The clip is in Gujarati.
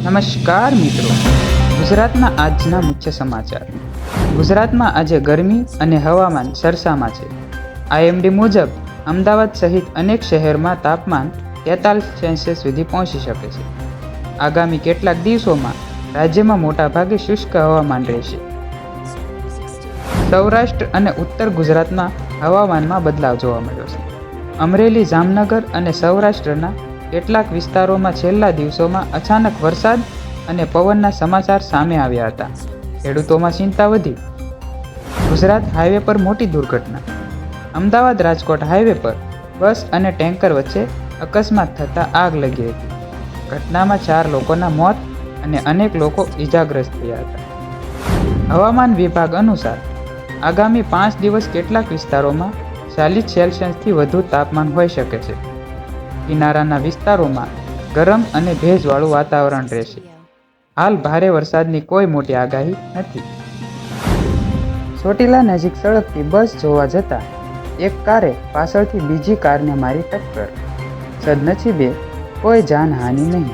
નમસ્કાર મિત્રો, ગુજરાતના આજના મુખ્ય સમાચાર. ગુજરાતમાં આજે ગરમી અને હવામાન સરસામાં છે. IMD મુજબ અમદાવાદ સહિત અનેક શહેરમાં તાપમાન 43 સેલ્સિયસ સુધી પહોંચી શકે છે. આગામી કેટલાક દિવસોમાં રાજ્યમાં મોટાભાગે શુષ્ક હવામાન રહેશે. સૌરાષ્ટ્ર અને ઉત્તર ગુજરાતમાં હવામાનમાં બદલાવ જોવા મળ્યો છે. અમરેલી, જામનગર અને સૌરાષ્ટ્રના કેટલાક વિસ્તારોમાં છેલ્લા દિવસોમાં અચાનક વરસાદ અને પવનના સમાચાર સામે આવ્યા હતા. ખેડૂતોમાં ચિંતા વધી. ગુજરાત હાઈવે પર મોટી દુર્ઘટના. અમદાવાદ રાજકોટ હાઈવે પર બસ અને ટેન્કર વચ્ચે અકસ્માત થતાં આગ લાગી હતી. ઘટનામાં 4 લોકોના મોત અને અનેક લોકો ઈજાગ્રસ્ત થયા હતા. હવામાન વિભાગ અનુસાર આગામી 5 દિવસ કેટલાક વિસ્તારોમાં 40 સેલ્સિયસથી વધુ તાપમાન હોઈ શકે છે. કિનારાના વિસ્તારોમાં ગરમ અને ભેજવાળું વાતાવરણ રહેશે. હાલ ભારે વરસાદની કોઈ મોટી આગાહી નથી. ચોટીલા નજીક સડકથી બસ જોવા જતા એક કારે પાછળથી બીજી કારને મારી ટક્કર. સદનસીબે કોઈ જાનહાનિ નહીં.